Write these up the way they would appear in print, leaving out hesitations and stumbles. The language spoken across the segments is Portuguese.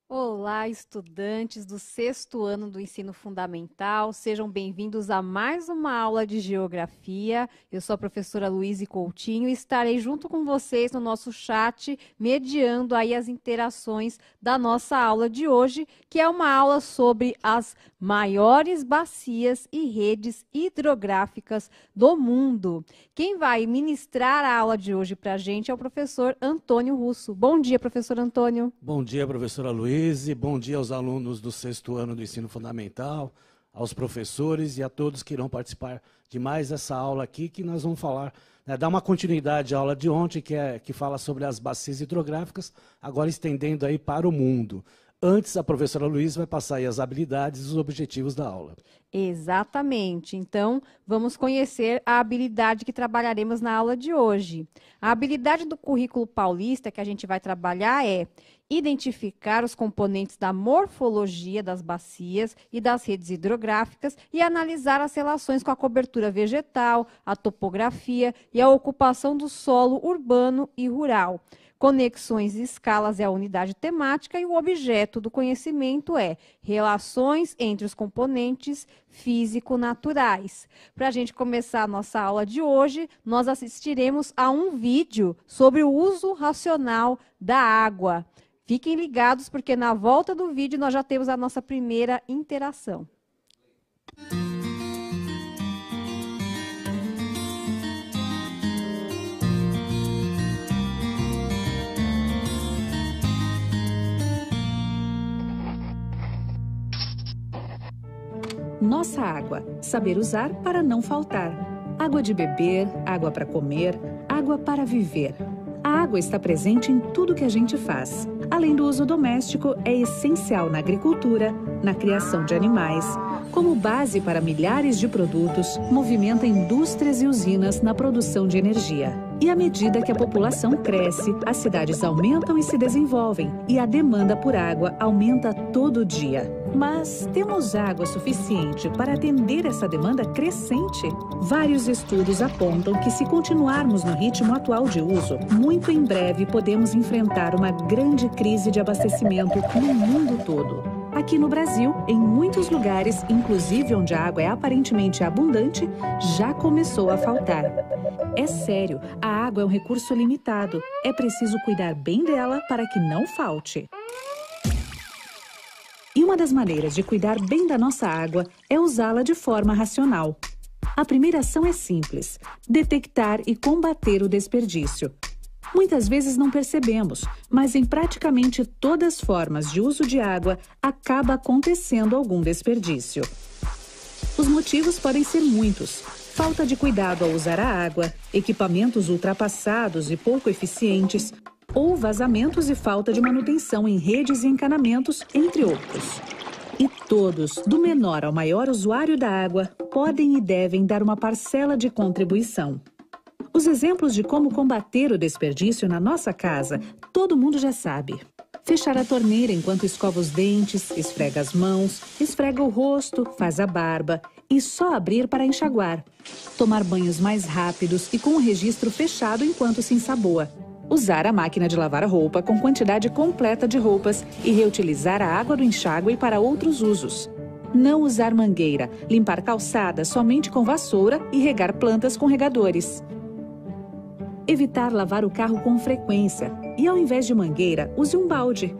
Olá, estudantes do sexto ano do ensino fundamental, sejam bem-vindos a mais uma aula de geografia. Eu sou a professora Luíse Coutinho e estarei junto com vocês no nosso chat, mediando aí as interações da nossa aula de hoje, que é uma aula sobre as maiores bacias e redes hidrográficas do mundo. Quem vai ministrar a aula de hoje para a gente é o professor Antônio Russo. Bom dia, professor Antônio. Bom dia, professora Luíse. Bom dia aos alunos do sexto ano do ensino fundamental, aos professores e a todos que irão participar de mais essa aula aqui, que nós vamos falar, dar uma continuidade à aula de ontem, que fala sobre as bacias hidrográficas, agora estendendo aí para o mundo. Antes, a professora Luísa vai passar aí as habilidades e os objetivos da aula. Exatamente. Então, vamos conhecer a habilidade que trabalharemos na aula de hoje. A habilidade do currículo paulista que a gente vai trabalhar é identificar os componentes da morfologia das bacias e das redes hidrográficas e analisar as relações com a cobertura vegetal, a topografia e a ocupação do solo urbano e rural. Conexões e escalas é a unidade temática e o objeto do conhecimento é relações entre os componentes físico-naturais. Para a gente começar a nossa aula de hoje, nós assistiremos a um vídeo sobre o uso racional da água. Fiquem ligados porque na volta do vídeo nós já temos a nossa primeira interação. Nossa água. Saber usar para não faltar. Água de beber, água para comer, água para viver. A água está presente em tudo que a gente faz. Além do uso doméstico, é essencial na agricultura, na criação de animais, como base para milhares de produtos, movimenta indústrias e usinas na produção de energia. E à medida que a população cresce, as cidades aumentam e se desenvolvem, e a demanda por água aumenta todo dia. Mas temos água suficiente para atender essa demanda crescente? Vários estudos apontam que, se continuarmos no ritmo atual de uso, muito em breve podemos enfrentar uma grande crise de abastecimento no mundo todo. Aqui no Brasil, em muitos lugares, inclusive onde a água é aparentemente abundante, já começou a faltar. É sério, a água é um recurso limitado. É preciso cuidar bem dela para que não falte. E uma das maneiras de cuidar bem da nossa água é usá-la de forma racional. A primeira ação é simples: detectar e combater o desperdício. Muitas vezes não percebemos, mas em praticamente todas as formas de uso de água acaba acontecendo algum desperdício. Os motivos podem ser muitos: falta de cuidado ao usar a água, equipamentos ultrapassados e pouco eficientes, ou vazamentos e falta de manutenção em redes e encanamentos, entre outros. E todos, do menor ao maior usuário da água, podem e devem dar uma parcela de contribuição. Os exemplos de como combater o desperdício na nossa casa, todo mundo já sabe. Fechar a torneira enquanto escova os dentes, esfrega as mãos, esfrega o rosto, faz a barba e só abrir para enxaguar. Tomar banhos mais rápidos e com o registro fechado enquanto se ensaboa. Usar a máquina de lavar roupa com quantidade completa de roupas e reutilizar a água do enxágue para outros usos. Não usar mangueira, limpar calçada somente com vassoura e regar plantas com regadores. Evitar lavar o carro com frequência e, ao invés de mangueira, use um balde.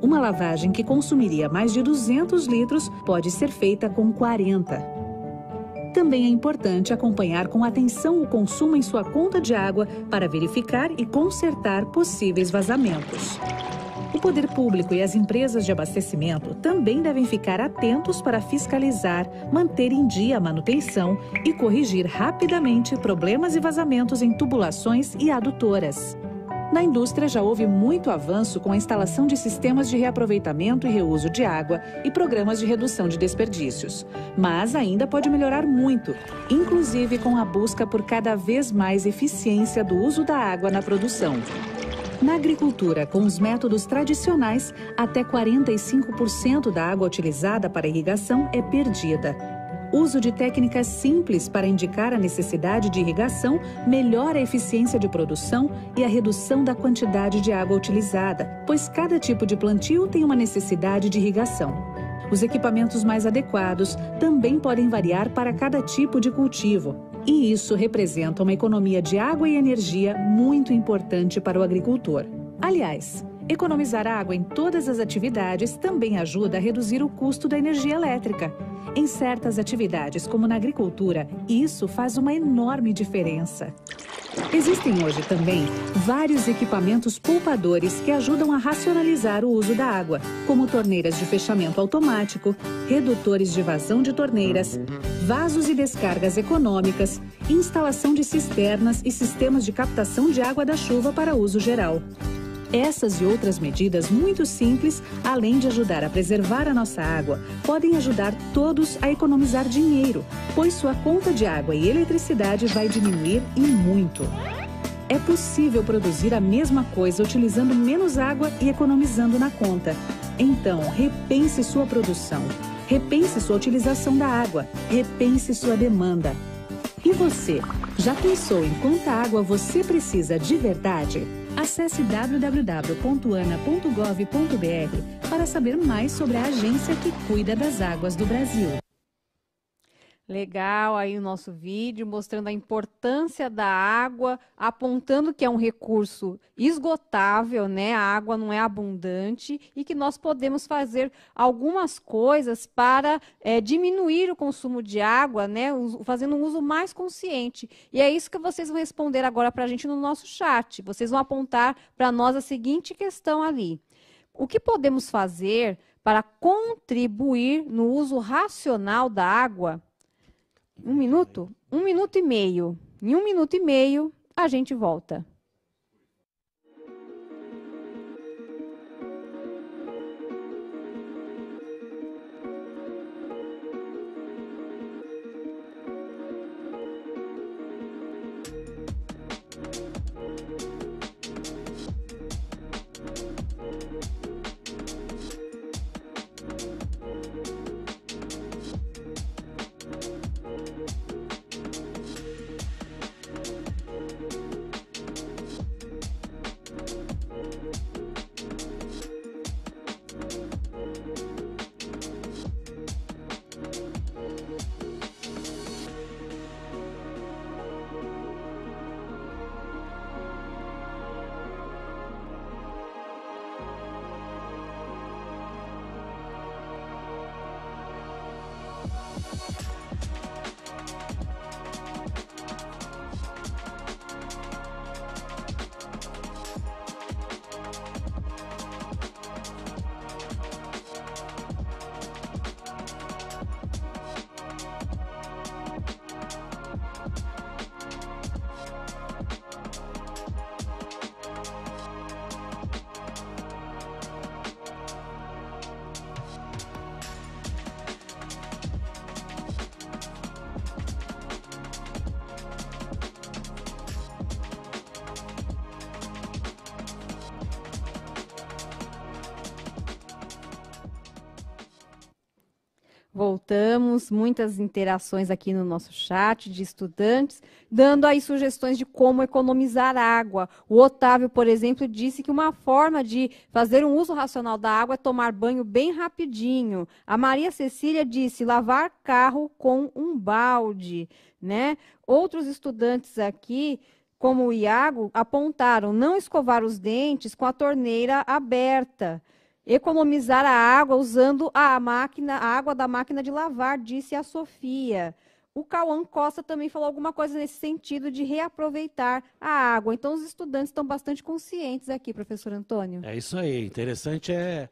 Uma lavagem que consumiria mais de 200 litros pode ser feita com 40. Também é importante acompanhar com atenção o consumo em sua conta de água para verificar e consertar possíveis vazamentos. O poder público e as empresas de abastecimento também devem ficar atentos para fiscalizar, manter em dia a manutenção e corrigir rapidamente problemas e vazamentos em tubulações e adutoras. Na indústria já houve muito avanço com a instalação de sistemas de reaproveitamento e reuso de água e programas de redução de desperdícios. Mas ainda pode melhorar muito, inclusive com a busca por cada vez mais eficiência do uso da água na produção. Na agricultura, com os métodos tradicionais, até 45% da água utilizada para irrigação é perdida. Uso de técnicas simples para indicar a necessidade de irrigação melhora a eficiência de produção e a redução da quantidade de água utilizada, pois cada tipo de plantio tem uma necessidade de irrigação. Os equipamentos mais adequados também podem variar para cada tipo de cultivo, e isso representa uma economia de água e energia muito importante para o agricultor. Aliás, economizar água em todas as atividades também ajuda a reduzir o custo da energia elétrica. Em certas atividades, como na agricultura, isso faz uma enorme diferença. Existem hoje também vários equipamentos poupadores que ajudam a racionalizar o uso da água, como torneiras de fechamento automático, redutores de vazão de torneiras, vasos e descargas econômicas, instalação de cisternas e sistemas de captação de água da chuva para uso geral. Essas e outras medidas muito simples, além de ajudar a preservar a nossa água, podem ajudar todos a economizar dinheiro, pois sua conta de água e eletricidade vai diminuir e muito. É possível produzir a mesma coisa utilizando menos água e economizando na conta. Então, repense sua produção, repense sua utilização da água, repense sua demanda. E você, já pensou em quanta água você precisa de verdade? Acesse www.ana.gov.br para saber mais sobre a agência que cuida das águas do Brasil. Legal aí o nosso vídeo mostrando a importância da água, apontando que é um recurso esgotável, né? A água não é abundante e que nós podemos fazer algumas coisas para diminuir o consumo de água, né? Fazendo um uso mais consciente. E é isso que vocês vão responder agora para a gente no nosso chat. Vocês vão apontar para nós a seguinte questão ali. O que podemos fazer para contribuir no uso racional da água? 1 minuto? 1 minuto e meio. Em 1 minuto e meio, a gente volta. Voltamos, muitas interações aqui no nosso chat de estudantes, dando aí sugestões de como economizar água. O Otávio, por exemplo, disse que uma forma de fazer um uso racional da água é tomar banho bem rapidinho. A Maria Cecília disse lavar carro com um balde, né? Outros estudantes aqui, como o Iago, apontaram não escovar os dentes com a torneira aberta. Economizar a água usando a água da máquina de lavar, disse a Sofia. O Cauã Costa também falou alguma coisa nesse sentido de reaproveitar a água. Então, os estudantes estão bastante conscientes aqui, professor Antônio. É isso aí. Interessante é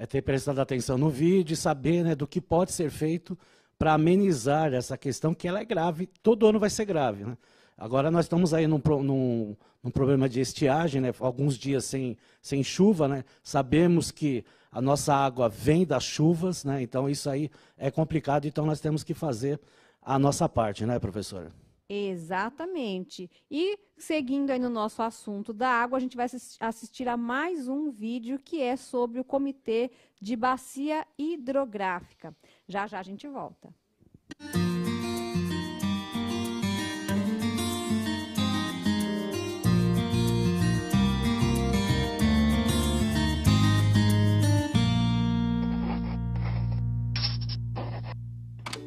ter prestado atenção no vídeo e saber, né, do que pode ser feito para amenizar essa questão, que ela é grave. Todo ano vai ser grave, né? Agora nós estamos aí num problema de estiagem, né? Alguns dias sem chuva, né? Sabemos que a nossa água vem das chuvas, né? Então isso aí é complicado, então nós temos que fazer a nossa parte, né, professora? Exatamente. E seguindo aí no nosso assunto da água, a gente vai assistir a mais um vídeo que é sobre o Comitê de Bacia Hidrográfica. Já já a gente volta.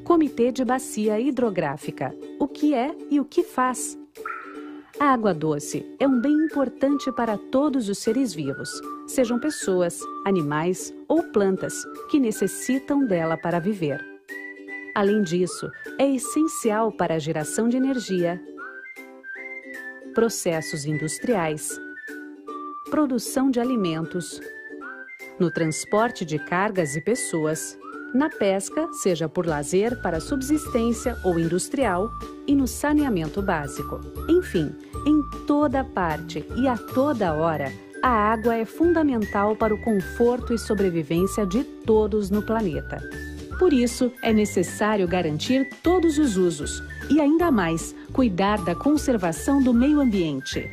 Comitê de Bacia Hidrográfica. O que é e o que faz? A água doce é um bem importante para todos os seres vivos, sejam pessoas, animais ou plantas, que necessitam dela para viver. Além disso, é essencial para a geração de energia, processos industriais, produção de alimentos, no transporte de cargas e pessoas, na pesca, seja por lazer, para subsistência ou industrial, e no saneamento básico. Enfim, em toda parte e a toda hora, a água é fundamental para o conforto e sobrevivência de todos no planeta. Por isso, é necessário garantir todos os usos e, ainda mais, cuidar da conservação do meio ambiente.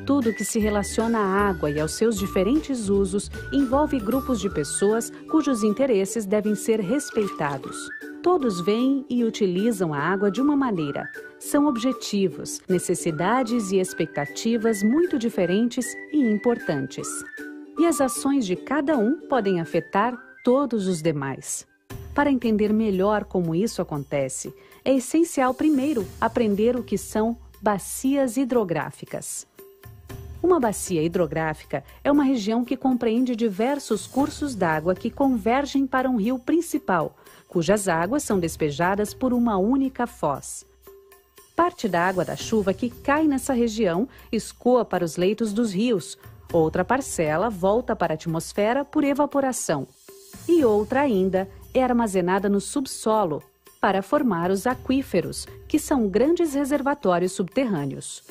Tudo que se relaciona à água e aos seus diferentes usos envolve grupos de pessoas cujos interesses devem ser respeitados. Todos veem e utilizam a água de uma maneira. São objetivos, necessidades e expectativas muito diferentes e importantes. E as ações de cada um podem afetar todos os demais. Para entender melhor como isso acontece, é essencial primeiro aprender o que são bacias hidrográficas. Uma bacia hidrográfica é uma região que compreende diversos cursos d'água que convergem para um rio principal, cujas águas são despejadas por uma única foz. Parte da água da chuva que cai nessa região escoa para os leitos dos rios, outra parcela volta para a atmosfera por evaporação, e outra ainda é armazenada no subsolo para formar os aquíferos, que são grandes reservatórios subterrâneos.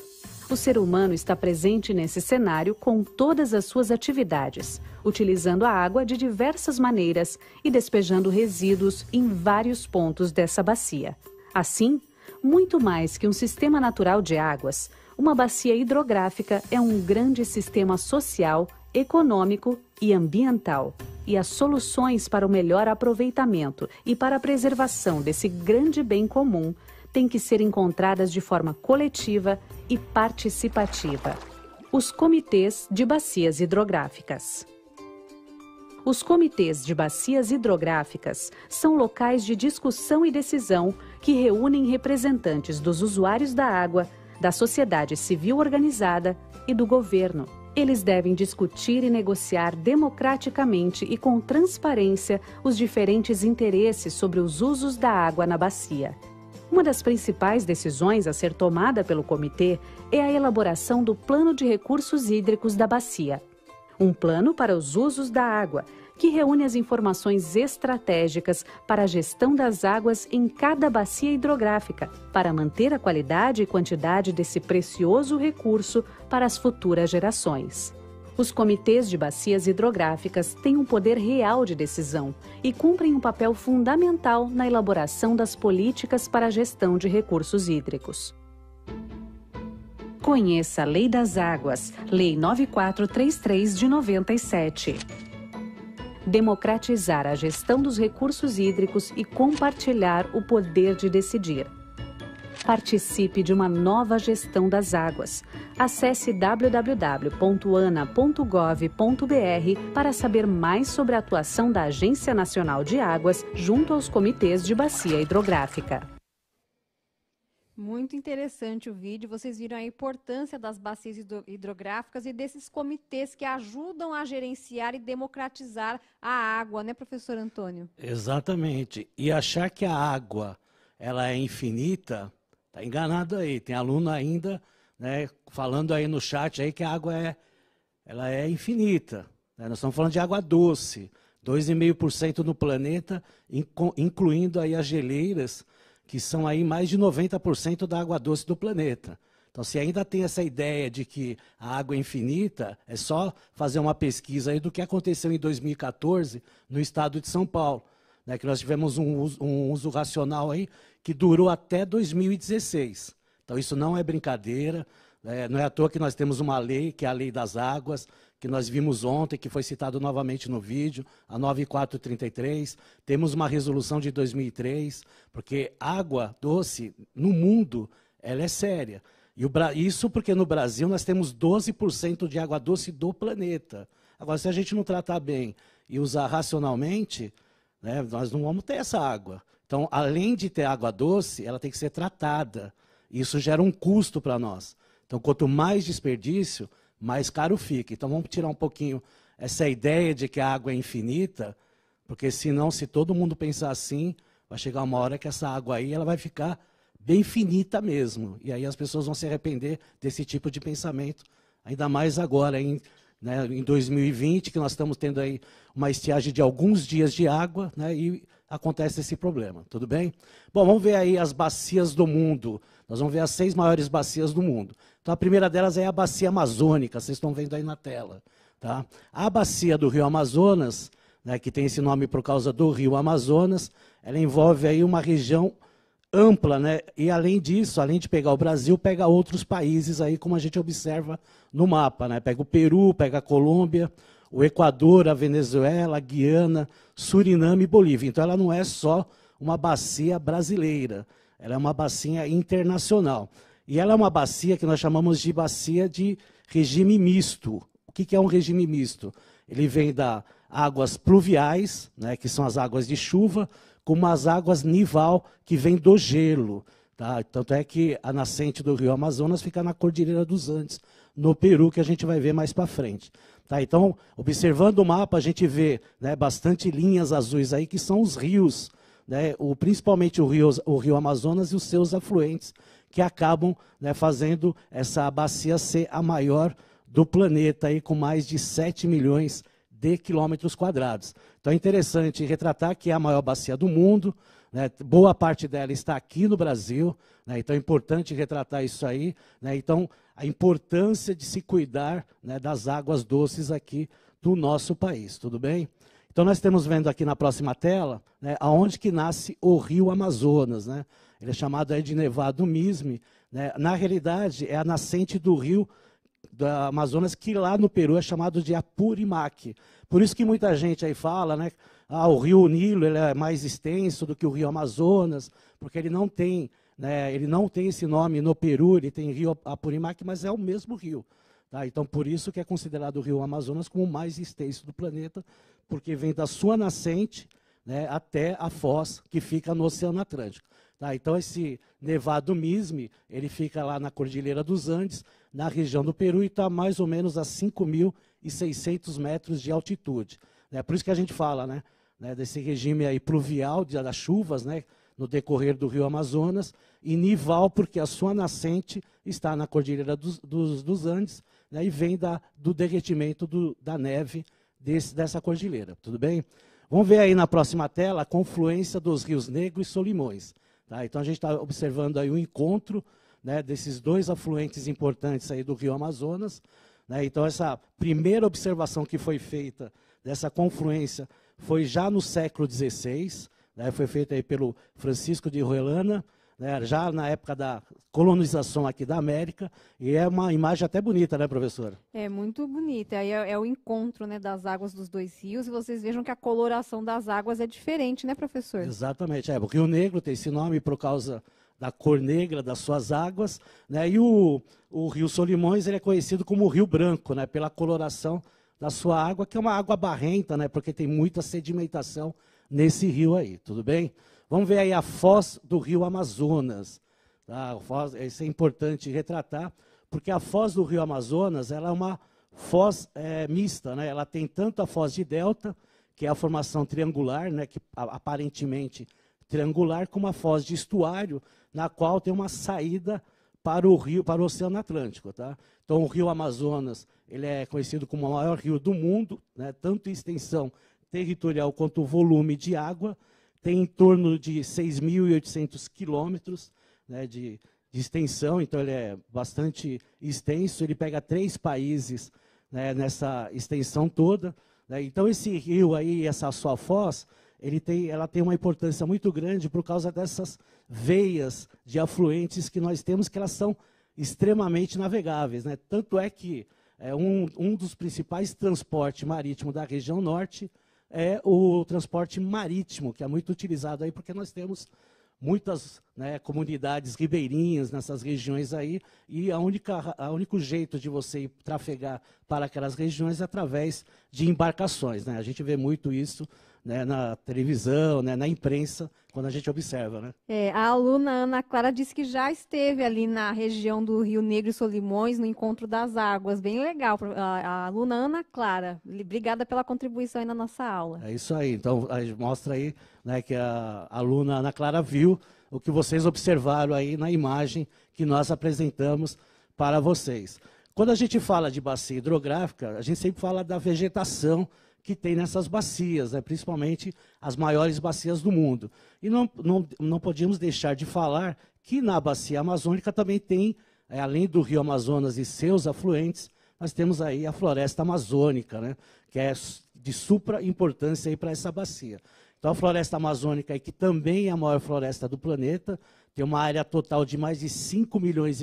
O ser humano está presente nesse cenário com todas as suas atividades, utilizando a água de diversas maneiras e despejando resíduos em vários pontos dessa bacia. Assim, muito mais que um sistema natural de águas, uma bacia hidrográfica é um grande sistema social, econômico e ambiental. E as soluções para o melhor aproveitamento e para a preservação desse grande bem comum têm que ser encontradas de forma coletiva e participativa. Os comitês de bacias hidrográficas. Os comitês de bacias hidrográficas são locais de discussão e decisão que reúnem representantes dos usuários da água, da sociedade civil organizada e do governo. Eles devem discutir e negociar democraticamente e com transparência os diferentes interesses sobre os usos da água na bacia. Uma das principais decisões a ser tomada pelo comitê é a elaboração do Plano de Recursos Hídricos da Bacia. Um plano para os usos da água, que reúne as informações estratégicas para a gestão das águas em cada bacia hidrográfica, para manter a qualidade e quantidade desse precioso recurso para as futuras gerações. Os comitês de bacias hidrográficas têm um poder real de decisão e cumprem um papel fundamental na elaboração das políticas para a gestão de recursos hídricos. Conheça a Lei das Águas, Lei 9433 de 97. Democratizar a gestão dos recursos hídricos e compartilhar o poder de decidir. Participe de uma nova gestão das águas. Acesse www.ana.gov.br para saber mais sobre a atuação da Agência Nacional de Águas junto aos comitês de bacia hidrográfica. Muito interessante o vídeo. Vocês viram a importância das bacias hidrográficas e desses comitês que ajudam a gerenciar e democratizar a água, né, professor Antônio? Exatamente. E achar que a água ela é infinita, tá enganado aí. Tem aluno ainda, né, falando aí no chat aí que a água ela é infinita. Né? Nós estamos falando de água doce, 2,5% no planeta, incluindo aí as geleiras, que são aí mais de 90% da água doce do planeta. Então, se ainda tem essa ideia de que a água é infinita, é só fazer uma pesquisa aí do que aconteceu em 2014 no estado de São Paulo, né, que nós tivemos um uso racional aí que durou até 2016. Então, isso não é brincadeira, não é à toa que nós temos uma lei, que é a Lei das Águas, que nós vimos ontem, que foi citado novamente no vídeo, a 9433. Temos uma resolução de 2003, porque água doce, no mundo, ela é séria. E isso porque no Brasil nós temos 12% de água doce do planeta. Agora, se a gente não tratar bem e usar racionalmente, né, nós não vamos ter essa água. Então, além de ter água doce, ela tem que ser tratada. Isso gera um custo para nós. Então, quanto mais desperdício, mais caro fica. Então, vamos tirar um pouquinho essa ideia de que a água é infinita, porque senão, se todo mundo pensar assim, vai chegar uma hora que essa água aí ela vai ficar bem finita mesmo. E aí as pessoas vão se arrepender desse tipo de pensamento, ainda mais agora, em 2020, que nós estamos tendo aí uma estiagem de alguns dias de água, né, e acontece esse problema, tudo bem? Bom, vamos ver aí as bacias do mundo. Nós vamos ver as 6 maiores bacias do mundo. Então, a primeira delas é a bacia amazônica, vocês estão vendo aí na tela. Tá? A bacia do rio Amazonas, né, que tem esse nome por causa do rio Amazonas, ela envolve aí uma região ampla, né? E além disso, além de pegar o Brasil, pega outros países aí, como a gente observa no mapa, né? Pega o Peru, pega a Colômbia, o Equador, a Venezuela, a Guiana, Suriname e Bolívia. Então ela não é só uma bacia brasileira, ela é uma bacia internacional. E ela é uma bacia que nós chamamos de bacia de regime misto. O que é um regime misto? Ele vem das águas pluviais, né, que são as águas de chuva, como as águas nival, que vêm do gelo. Tá? Tanto é que a nascente do rio Amazonas fica na Cordilheira dos Andes, no Peru, que a gente vai ver mais para frente. Tá? Então, observando o mapa, a gente vê, né, bastante linhas azuis aí, que são os rios, né, principalmente o rio Amazonas e os seus afluentes, que acabam, né, fazendo essa bacia ser a maior do planeta, aí, com mais de 7 milhões de quilômetros quadrados. Então é interessante retratar que é a maior bacia do mundo, né, boa parte dela está aqui no Brasil, né, então é importante retratar isso aí. Né, então, a importância de se cuidar, né, das águas doces aqui do nosso país, tudo bem? Então nós estamos vendo aqui na próxima tela, né, aonde que nasce o rio Amazonas. Né? Ele é chamado aí de Nevado Misme. Né? Na realidade, é a nascente do rio da Amazonas, que lá no Peru é chamado de Apurimac. Por isso que muita gente aí fala, né, o rio Nilo ele é mais extenso do que o rio Amazonas, porque ele não tem, né, esse nome no Peru, ele tem rio Apurimac, mas é o mesmo rio. Tá? Então, por isso que é considerado o rio Amazonas como o mais extenso do planeta, porque vem da sua nascente, né, até a foz que fica no Oceano Atlântico. Tá? Então, esse Nevado Misme, ele fica lá na Cordilheira dos Andes, na região do Peru, e está mais ou menos a 5.600 metros de altitude. Né? Por isso que a gente fala, né, desse regime aí pluvial, das chuvas, né, no decorrer do rio Amazonas, e nival, porque a sua nascente está na Cordilheira dos Andes, né, e vem do derretimento da neve dessa cordilheira. Tudo bem? Vamos ver aí na próxima tela a confluência dos rios Negro e Solimões. Tá? Então, a gente está observando aí o encontro, né, desses 2 afluentes importantes aí do rio Amazonas. Né? Então, essa primeira observação que foi feita dessa confluência foi já no século XVI, né? Foi feita aí pelo Francisco de Orellana, né? Já na época da colonização aqui da América, e é uma imagem até bonita, né, professora? É muito bonita. Aí é o encontro, né, das águas dos 2 rios, e vocês vejam que a coloração das águas é diferente, né, professor? Exatamente. O Rio Negro tem esse nome por causa da cor negra das suas águas, né? E o rio Solimões ele é conhecido como o Rio Branco, né? Pela coloração da sua água, que é uma água barrenta, né? Porque tem muita sedimentação nesse rio aí, tudo bem? Vamos ver aí a foz do rio Amazonas. Tá? Isso é importante retratar, porque a foz do rio Amazonas ela é uma foz mista, né? Ela tem tanto a foz de delta, que é a formação triangular, né? Que aparentemente triangular, como a foz de estuário, na qual tem uma saída para o Oceano Atlântico. Tá? Então, o rio Amazonas ele é conhecido como o maior rio do mundo, né? Tanto em extensão territorial quanto o volume de água, tem em torno de 6.800 quilômetros, né, de extensão, então ele é bastante extenso, ele pega 3 países, né, nessa extensão toda. Né? Então, esse rio aí, essa sua foz, ela tem uma importância muito grande por causa dessas veias de afluentes que nós temos, que elas são extremamente navegáveis. Né? Tanto é que um dos principais transportes marítimos da região norte é o transporte marítimo, que é muito utilizado aí, porque nós temos muitas, né, comunidades ribeirinhas nessas regiões aí, e o único jeito de você trafegar para aquelas regiões é através de embarcações. Né? A gente vê muito isso né, na televisão, né, na imprensa, quando a gente observa, né? A aluna Ana Clara disse que já esteve ali na região do Rio Negro e Solimões, no Encontro das Águas. Bem legal. A aluna Ana Clara, obrigada pela contribuição aí na nossa aula. É isso aí. Então, a gente mostra aí, né, que a aluna Ana Clara viu o que vocês observaram aí na imagem que nós apresentamos para vocês. Quando a gente fala de bacia hidrográfica, a gente sempre fala da vegetação que tem nessas bacias, né, principalmente as maiores bacias do mundo. E não podíamos deixar de falar que na bacia amazônica também tem, além do rio Amazonas e seus afluentes, nós temos aí a floresta amazônica, né, que é de supra importância para essa bacia. Então, a floresta amazônica, que também é a maior floresta do planeta, tem uma área total de mais de 5,5 milhões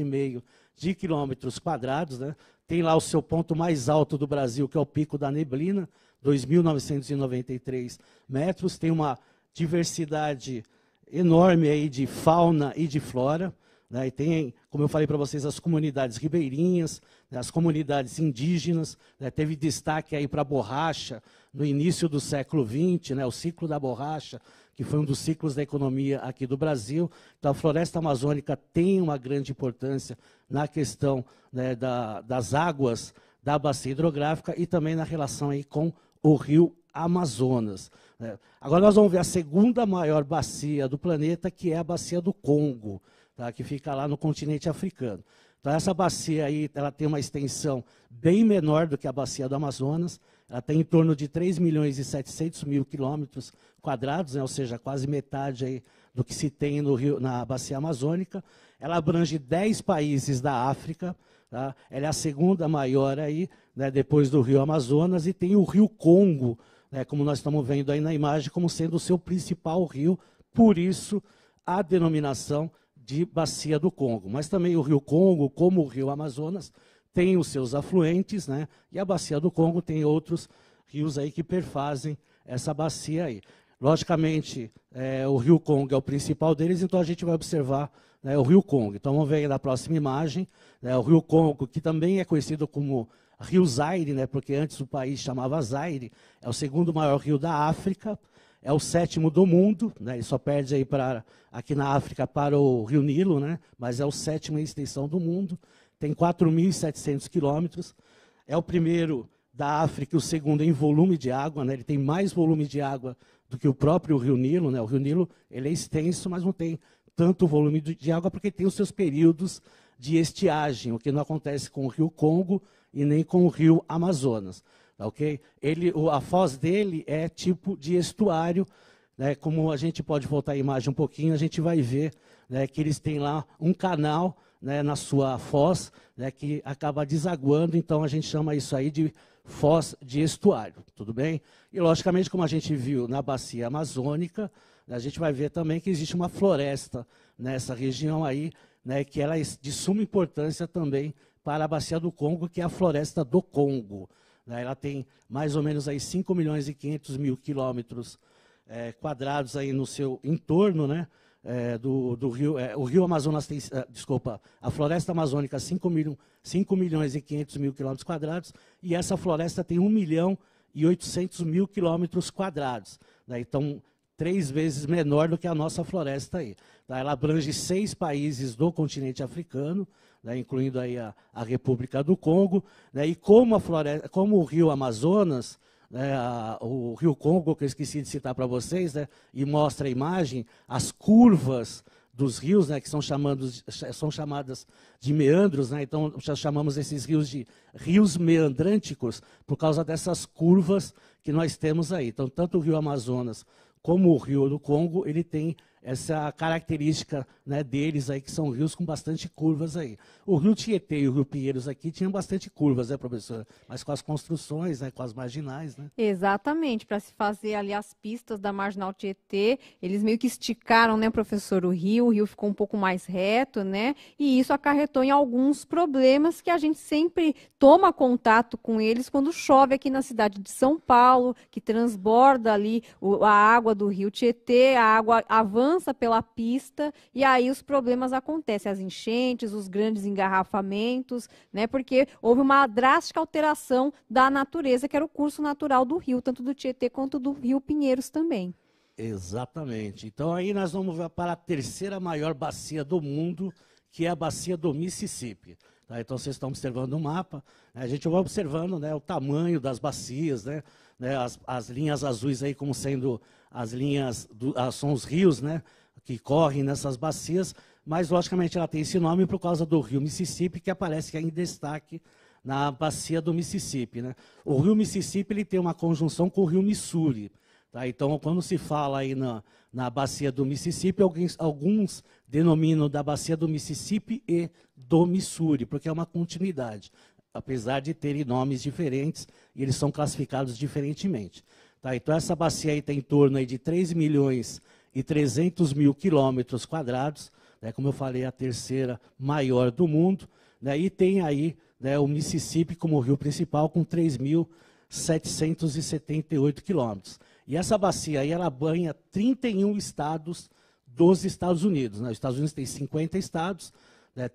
de quilômetros quadrados, né? Tem lá o seu ponto mais alto do Brasil, que é o Pico da Neblina, 2.993 metros. Tem uma diversidade enorme aí de fauna e de flora, né? E tem, como eu falei para vocês, as comunidades ribeirinhas, né? As comunidades indígenas, né? Teve destaque aí para a borracha no início do século XX, né? O ciclo da borracha, que foi um dos ciclos da economia aqui do Brasil. Então, a floresta amazônica tem uma grande importância na questão, né, das águas da bacia hidrográfica e também na relação aí com o rio Amazonas. Né. Agora nós vamos ver a segunda maior bacia do planeta, que é a bacia do Congo, tá, que fica lá no continente africano. Então, essa bacia aí, ela tem uma extensão bem menor do que a bacia do Amazonas. Ela tem em torno de 3.700.000 quilômetros quadrados, né, ou seja, quase metade aí do que se tem no rio, na bacia amazônica. Ela abrange 10 países da África. Tá? Ela é a segunda maior aí, né, depois do rio Amazonas, e tem o rio Congo, né, como nós estamos vendo aí na imagem, como sendo o seu principal rio, por isso a denominação de bacia do Congo. Mas também o rio Congo, como o rio Amazonas, tem os seus afluentes, né, e a bacia do Congo tem outros rios aí que perfazem essa bacia aí. Logicamente, o rio Congo é o principal deles, então a gente vai observar, né, o rio Congo. Então vamos ver aí na próxima imagem, né, o rio Congo, que também é conhecido como rio Zaire, né, porque antes o país chamava Zaire, é o segundo maior rio da África, é o 7º do mundo, né, ele só perde aí aqui na África para o rio Nilo, né, mas é o 7º em extensão do mundo, tem 4.700 quilômetros, é o primeiro da África e o segundo em volume de água, né, ele tem mais volume de água do que o próprio rio Nilo, né, o rio Nilo ele é extenso, mas não tem tanto volume de água porque tem os seus períodos de estiagem, o que não acontece com o rio Congo e nem com o rio Amazonas. Okay? A foz dele é tipo de estuário, né, como a gente pode voltar a imagem um pouquinho, a gente vai ver, né, que eles têm lá um canal, né, na sua foz, né, que acaba desaguando, então a gente chama isso aí de foz de estuário, tudo bem? E logicamente, como a gente viu na bacia amazônica, a gente vai ver também que existe uma floresta nessa região aí, né, que ela é de suma importância também para a bacia do Congo, que é a floresta do Congo. Ela tem mais ou menos aí 5.500.000 quilômetros quadrados aí no seu entorno, né, do rio. O rio Amazonas tem, a floresta amazônica 5.500.000 quilômetros quadrados, e essa floresta tem 1.800.000 quilômetros quadrados. Né, então, 3 vezes menor do que a nossa floresta aí. Tá? Ela abrange 6 países do continente africano, né, incluindo aí a República do Congo, né, e como o rio Amazonas, né, o rio Congo, que eu esqueci de citar para vocês, né, e mostra a imagem, as curvas dos rios, né, que são chamadas de meandros, né, então já chamamos esses rios de rios meandrânticos por causa dessas curvas que nós temos aí. Então, tanto o rio Amazonas como o rio do Congo, ele tem essa característica, né, deles aí, que são rios com bastante curvas aí. O rio Tietê e o rio Pinheiros aqui tinham bastante curvas, né, professora? Mas com as construções, né, com as marginais, né? Exatamente, para se fazer ali as pistas da Marginal Tietê, eles meio que esticaram, né, professor, o rio ficou um pouco mais reto, né, e isso acarretou em alguns problemas que a gente sempre toma contato com eles quando chove aqui na cidade de São Paulo, que transborda ali a água do rio Tietê, a água avança avança pela pista e aí os problemas acontecem, as enchentes, os grandes engarrafamentos, né? Porque houve uma drástica alteração da natureza, que era o curso natural do rio, tanto do Tietê quanto do Rio Pinheiros também. Exatamente. Então aí nós vamos para a terceira maior bacia do mundo, que é a bacia do Mississippi. Tá? Então vocês estão observando o mapa, né? A gente vai observando, né, o tamanho das bacias, né, as linhas azuis aí como sendo as linhas, são os rios, né, que correm nessas bacias, mas logicamente ela tem esse nome por causa do rio Mississippi, que aparece em destaque na bacia do Mississippi, né? O rio Mississippi ele tem uma conjunção com o rio Missouri. Tá? Então, quando se fala aí na bacia do Mississippi, alguns denominam da bacia do Mississippi e do Missouri, porque é uma continuidade, apesar de terem nomes diferentes, e eles são classificados diferentemente. Tá? Então, essa bacia aí tem em torno aí de 3.300.000 quilômetros quadrados, né? Como eu falei, a terceira maior do mundo, né? E tem aí, né, o Mississippi como rio principal com 3.778 quilômetros. E essa bacia aí, ela banha 31 estados dos Estados Unidos, né? Os Estados Unidos têm 50 estados, né?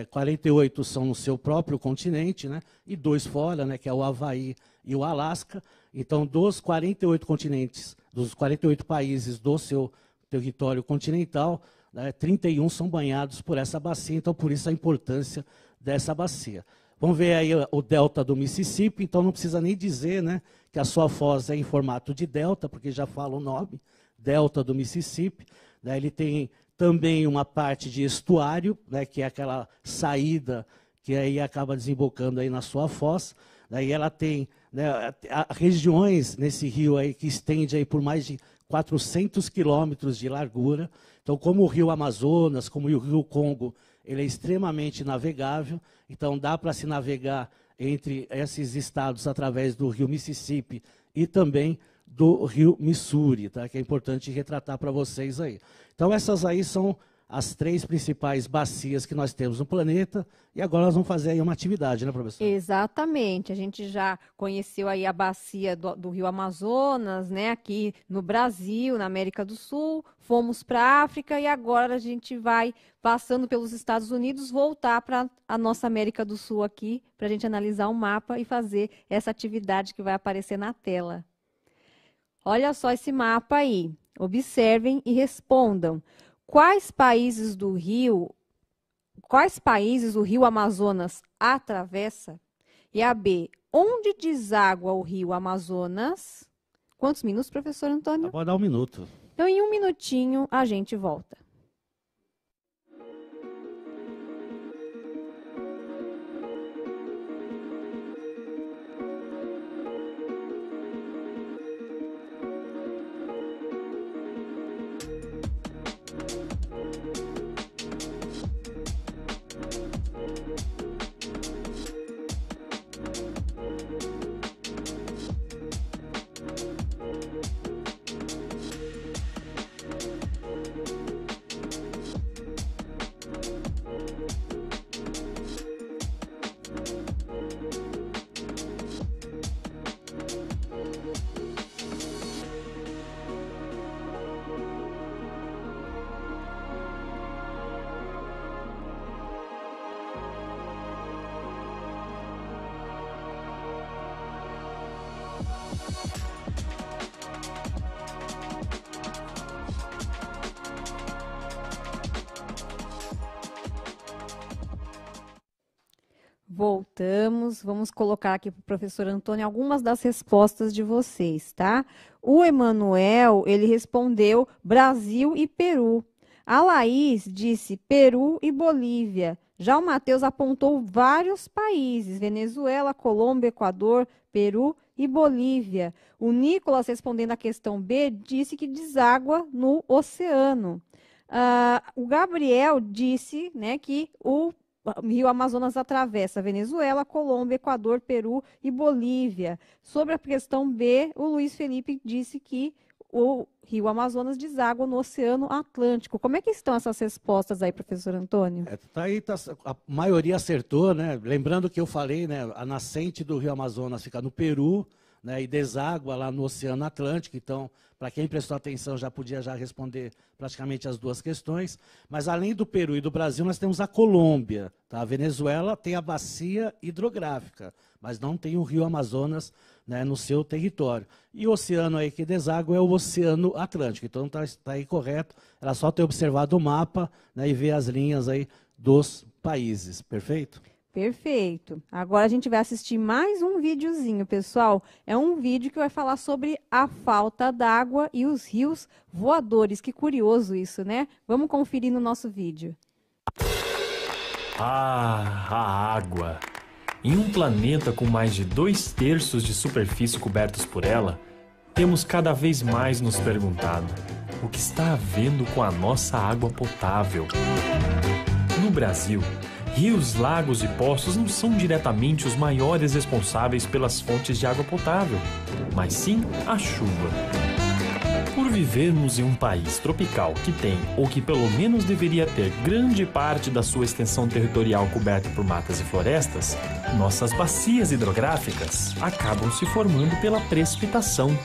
48 são no seu próprio continente, né? E 2 fora, né? Que é o Havaí e o Alasca. Então, dos 48 continentes, dos 48 países do seu território continental, né? 31 são banhados por essa bacia, então por isso a importância dessa bacia. Vamos ver aí o delta do Mississippi, então não precisa nem dizer, né, que a sua foz é em formato de delta, porque já fala o nome, delta do Mississippi. Né, ele tem também uma parte de estuário, né, que é aquela saída que aí acaba desembocando aí na sua foz. Daí ela tem, né, regiões nesse rio aí que estende aí por mais de 400 quilômetros de largura. Então, como o rio Amazonas, como o rio Congo, ele é extremamente navegável, então dá para se navegar entre esses estados através do rio Mississippi e também do rio Missouri, tá? Que é importante retratar para vocês aí. Então essas aí são as 3 principais bacias que nós temos no planeta, e agora nós vamos fazer aí uma atividade, né, professor? Exatamente, a gente já conheceu aí a bacia do Rio Amazonas, né, aqui no Brasil, na América do Sul, fomos para a África e agora a gente vai, passando pelos Estados Unidos, voltar para a nossa América do Sul aqui, para a gente analisar o mapa e fazer essa atividade que vai aparecer na tela. Olha só esse mapa aí, observem e respondam. Quais países o Rio Amazonas atravessa? E a B, onde deságua o Rio Amazonas? Quantos minutos, professor Antônio? Pode dar 1 minuto. Então, em 1 minutinho, a gente volta. Voltamos, vamos colocar aqui para o professor Antônio algumas das respostas de vocês, tá? O Emanuel, ele respondeu Brasil e Peru. A Laís disse Peru e Bolívia. Já o Matheus apontou vários países, Venezuela, Colômbia, Equador, Peru e Bolívia. O Nicolas, respondendo a questão B, disse que deságua no oceano. O Gabriel disse, né, que o Rio Amazonas atravessa Venezuela, Colômbia, Equador, Peru e Bolívia. Sobre a questão B, o Luiz Felipe disse que o Rio Amazonas deságua no Oceano Atlântico. Como é que estão essas respostas aí, professor Antônio? A maioria acertou, né? Lembrando que eu falei, né? A nascente do Rio Amazonas fica no Peru, né, e deságua lá no Oceano Atlântico. Então, para quem prestou atenção, já podia já responder praticamente as duas questões. Mas, além do Peru e do Brasil, nós temos a Colômbia. Tá? A Venezuela tem a bacia hidrográfica, mas não tem o rio Amazonas, né, no seu território. E o oceano aí que deságua é o Oceano Atlântico. Então, está aí correto. Era só ter observado o mapa, né, e ver as linhas aí dos países. Perfeito? Perfeito. Agora a gente vai assistir mais um videozinho, pessoal. É um vídeo que vai falar sobre a falta d'água e os rios voadores. Que curioso isso, né? Vamos conferir no nosso vídeo. Ah, a água. Em um planeta com mais de 2/3 de superfície cobertos por ela, temos cada vez mais nos perguntado o que está havendo com a nossa água potável. No Brasil, rios, lagos e poços não são diretamente os maiores responsáveis pelas fontes de água potável, mas sim a chuva. Por vivermos em um país tropical que tem, ou que pelo menos deveria ter, grande parte da sua extensão territorial coberta por matas e florestas, nossas bacias hidrográficas acabam se formando pela precipitação,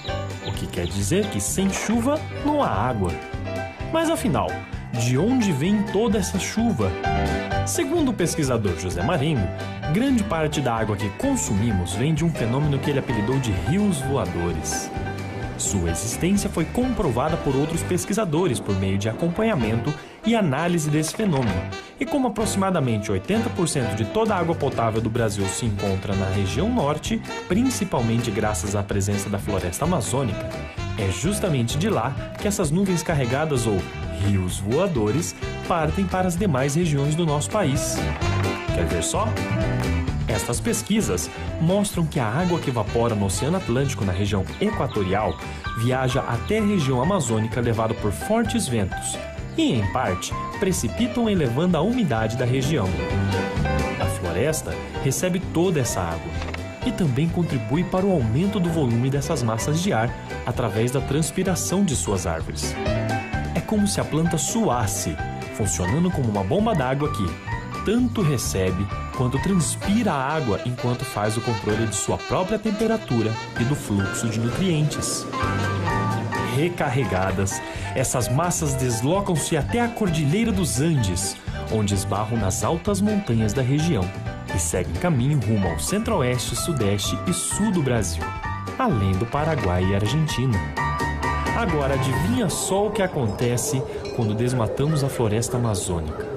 o que quer dizer que sem chuva não há água. Mas afinal, de onde vem toda essa chuva? Segundo o pesquisador José Marengo, grande parte da água que consumimos vem de um fenômeno que ele apelidou de rios voadores. Sua existência foi comprovada por outros pesquisadores por meio de acompanhamento e análise desse fenômeno. E como aproximadamente 80% de toda a água potável do Brasil se encontra na região norte, principalmente graças à presença da floresta amazônica, é justamente de lá que essas nuvens carregadas ou rios voadores partem para as demais regiões do nosso país. Quer ver só? Estas pesquisas mostram que a água que evapora no Oceano Atlântico na região equatorial viaja até a região amazônica levada por fortes ventos e, em parte, precipitam elevando a umidade da região. A floresta recebe toda essa água e também contribui para o aumento do volume dessas massas de ar através da transpiração de suas árvores. É como se a planta suasse, funcionando como uma bomba d'água que tanto recebe quanto transpira a água enquanto faz o controle de sua própria temperatura e do fluxo de nutrientes. Recarregadas, essas massas deslocam-se até a Cordilheira dos Andes, onde esbarram nas altas montanhas da região e seguem caminho rumo ao centro-oeste, sudeste e sul do Brasil, além do Paraguai e Argentina. Agora, adivinha só o que acontece quando desmatamos a floresta amazônica?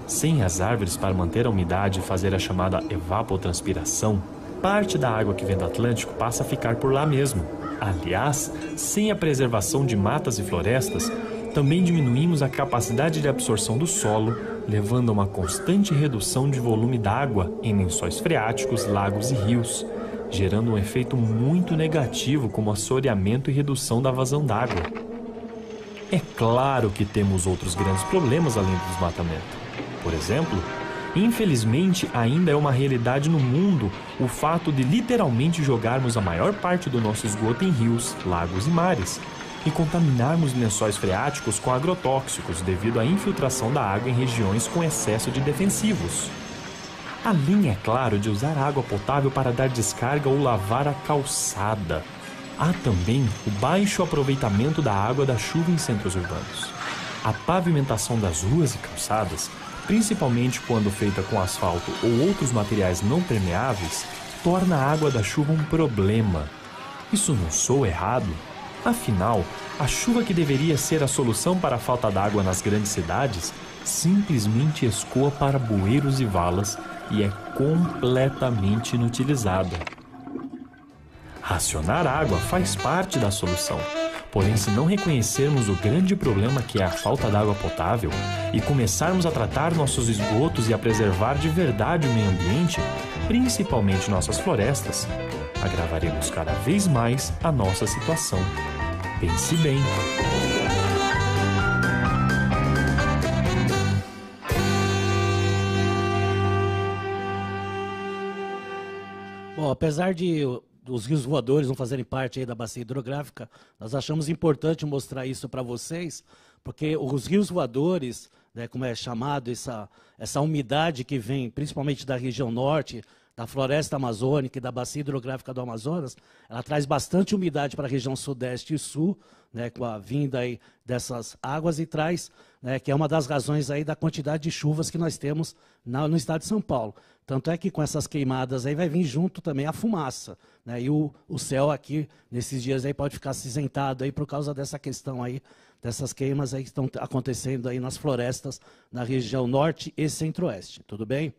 Sem as árvores para manter a umidade e fazer a chamada evapotranspiração, parte da água que vem do Atlântico passa a ficar por lá mesmo. Aliás, sem a preservação de matas e florestas, também diminuímos a capacidade de absorção do solo, levando a uma constante redução de volume d'água em lençóis freáticos, lagos e rios, gerando um efeito muito negativo como assoreamento e redução da vazão d'água. É claro que temos outros grandes problemas além do desmatamento. Por exemplo, infelizmente ainda é uma realidade no mundo o fato de literalmente jogarmos a maior parte do nosso esgoto em rios, lagos e mares e contaminarmos lençóis freáticos com agrotóxicos devido à infiltração da água em regiões com excesso de defensivos. Além, é claro, de usar água potável para dar descarga ou lavar a calçada. Há também o baixo aproveitamento da água da chuva em centros urbanos. A pavimentação das ruas e calçadas, principalmente quando feita com asfalto ou outros materiais não permeáveis, torna a água da chuva um problema. Isso não soa errado? Afinal, a chuva que deveria ser a solução para a falta d'água nas grandes cidades, simplesmente escoa para bueiros e valas e é completamente inutilizada. Racionar água faz parte da solução. Porém, se não reconhecermos o grande problema que é a falta d'água potável e começarmos a tratar nossos esgotos e a preservar de verdade o meio ambiente, principalmente nossas florestas, agravaremos cada vez mais a nossa situação. Pense bem. Bom, apesar de os rios voadores não fazerem parte aí da bacia hidrográfica, nós achamos importante mostrar isso para vocês, porque os rios voadores, né, como é chamado, essa umidade que vem principalmente da região norte, da floresta amazônica e da bacia hidrográfica do Amazonas, ela traz bastante umidade para a região sudeste e sul, né, com a vinda aí dessas águas, e traz, né, que é uma das razões aí da quantidade de chuvas que nós temos no estado de São Paulo. Tanto é que com essas queimadas aí vai vir junto também a fumaça, né, e o céu aqui, nesses dias aí, pode ficar acinzentado aí por causa dessa questão aí, dessas queimas aí que estão acontecendo aí nas florestas, na região norte e centro-oeste, tudo bem?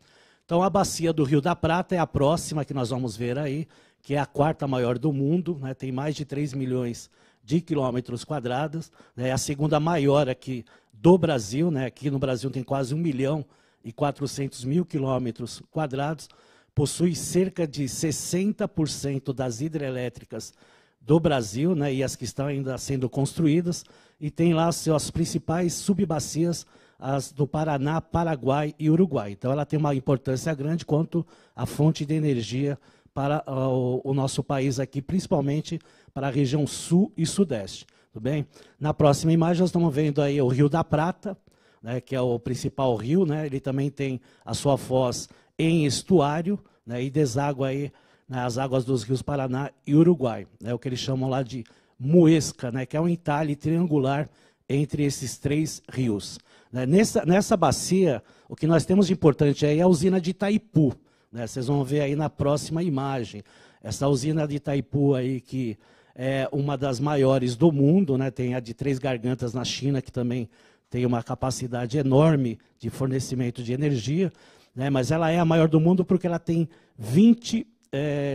Então, a bacia do Rio da Prata é a próxima que nós vamos ver aí, que é a quarta maior do mundo, né, tem mais de 3 milhões de quilômetros quadrados, né, é a segunda maior aqui do Brasil, né, aqui no Brasil tem quase 1.400.000 quilômetros quadrados, possui cerca de 60% das hidrelétricas do Brasil, né, e as que estão ainda sendo construídas, e tem lá as principais subbacias, as do Paraná, Paraguai e Uruguai. Então, ela tem uma importância grande quanto à fonte de energia para o nosso país aqui, principalmente para a região sul e sudeste. Tudo bem? Na próxima imagem, nós estamos vendo aí o Rio da Prata, né, que é o principal rio, né, ele também tem a sua foz em estuário, né, e deságua aí, né, as águas dos rios Paraná e Uruguai, né, o que eles chamam lá de muesca, né, que é um entalhe triangular entre esses três rios. Nessa bacia, o que nós temos de importante aí é a usina de Itaipu, né? Vocês vão ver aí na próxima imagem. Essa usina de Itaipu aí, que é uma das maiores do mundo, né? Tem a de Três Gargantas na China, que também tem uma capacidade enorme de fornecimento de energia, né? Mas ela é a maior do mundo porque ela tem 20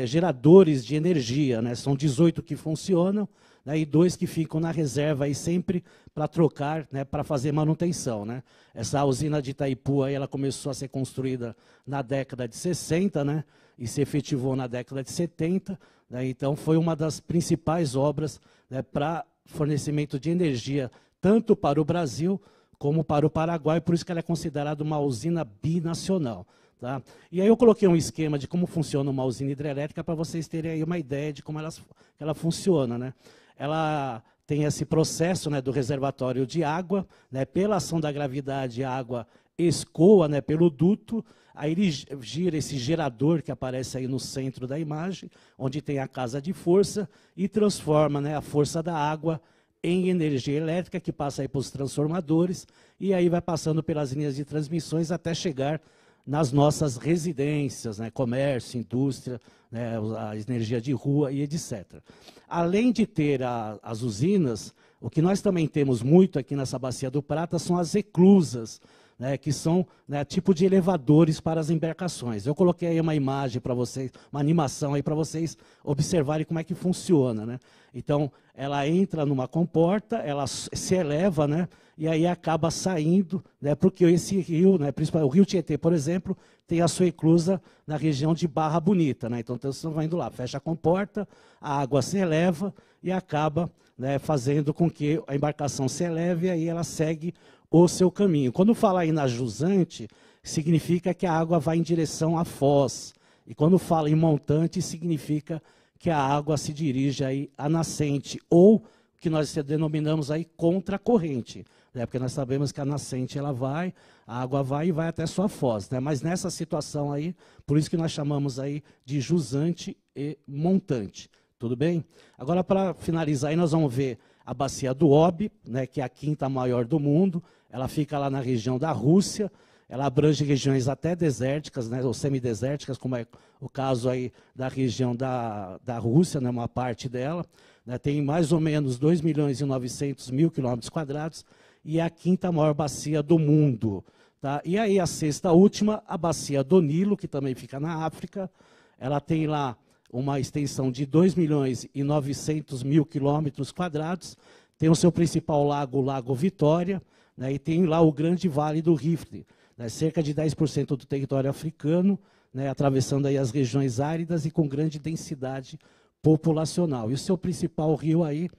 geradores de energia, né? São 18 que funcionam, né, e 2 que ficam na reserva aí sempre para trocar, né, para fazer manutenção, né. Essa usina de Itaipu aí, ela começou a ser construída na década de 60, né, e se efetivou na década de 70, né, então foi uma das principais obras, né, para fornecimento de energia, tanto para o Brasil como para o Paraguai, por isso que ela é considerada uma usina binacional. Tá? E aí eu coloquei um esquema de como funciona uma usina hidrelétrica para vocês terem aí uma ideia de como ela funciona, né? Ela tem esse processo, né, do reservatório de água, né, pela ação da gravidade, a água escoa, né, pelo duto, aí ele gira esse gerador que aparece aí no centro da imagem, onde tem a casa de força, e transforma, né, a força da água em energia elétrica, que passa aí para os transformadores, e aí vai passando pelas linhas de transmissões até chegar nas nossas residências, né, comércio, indústria, né, a energia de rua e etc. Além de ter as usinas, o que nós também temos muito aqui nessa Bacia do Prata são as eclusas, né, que são, né, tipo de elevadores para as embarcações. Eu coloquei aí uma imagem para vocês, uma animação aí para vocês observarem como é que funciona, né? Então, ela entra numa comporta, ela se eleva, né, e aí acaba saindo, né, porque esse rio, né, principalmente o Rio Tietê, por exemplo, tem a sua eclusa na região de Barra Bonita, né? Então, vocês estão indo lá, fecha a comporta, a água se eleva e acaba, né, fazendo com que a embarcação se eleve, e aí ela segue o seu caminho. Quando fala aí na jusante, significa que a água vai em direção à foz. E quando fala em montante, significa que a água se dirige aí à nascente, ou que nós denominamos aí contracorrente, né? Porque nós sabemos que a nascente ela vai, a água vai e vai até sua foz, né? Mas nessa situação aí, por isso que nós chamamos aí de jusante e montante. Tudo bem? Agora, para finalizar, aí nós vamos ver a bacia do Obi, né, que é a quinta maior do mundo. Ela fica lá na região da Rússia, ela abrange regiões até desérticas, né, ou semidesérticas, como é o caso aí da região da Rússia, né, uma parte dela, né, tem mais ou menos 2.900.000 quilômetros quadrados, e é a quinta maior bacia do mundo. Tá? E aí a sexta última, a bacia do Nilo, que também fica na África, ela tem lá uma extensão de 2.900.000 quilômetros quadrados, tem o seu principal lago, o Lago Vitória, né, e tem lá o Grande Vale do Rift, né, cerca de 10% do território africano, né, atravessando aí as regiões áridas e com grande densidade populacional. E o seu principal rio aí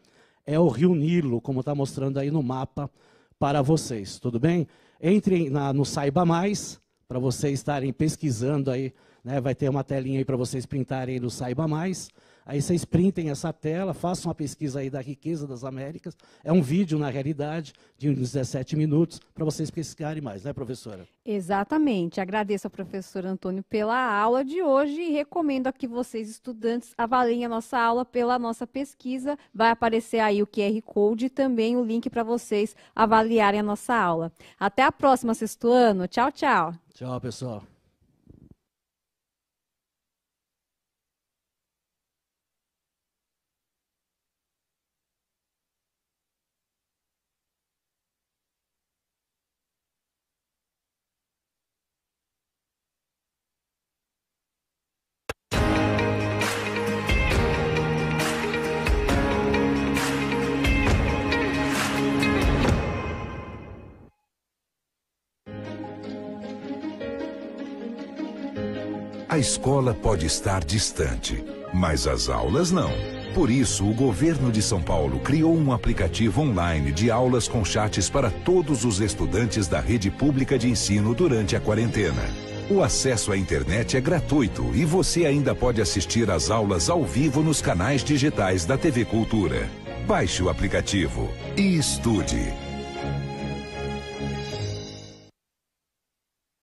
é o Rio Nilo, como está mostrando aí no mapa para vocês, tudo bem? Entrem no Saiba Mais, para vocês estarem pesquisando aí, né, vai ter uma telinha aí para vocês printarem no Saiba Mais. Aí vocês printem essa tela, façam uma pesquisa aí da riqueza das Américas. É um vídeo, na realidade, de uns 17 minutos, para vocês pesquisarem mais, né, professora? Exatamente. Agradeço ao professor Antônio pela aula de hoje e recomendo a que vocês, estudantes, avaliem a nossa aula pela nossa pesquisa. Vai aparecer aí o QR Code e também o link para vocês avaliarem a nossa aula. Até a próxima, sexto ano. Tchau, tchau. Tchau, pessoal. A escola pode estar distante, mas as aulas não. Por isso, o governo de São Paulo criou um aplicativo online de aulas com chats para todos os estudantes da rede pública de ensino durante a quarentena. O acesso à internet é gratuito e você ainda pode assistir às aulas ao vivo nos canais digitais da TV Cultura. Baixe o aplicativo e estude.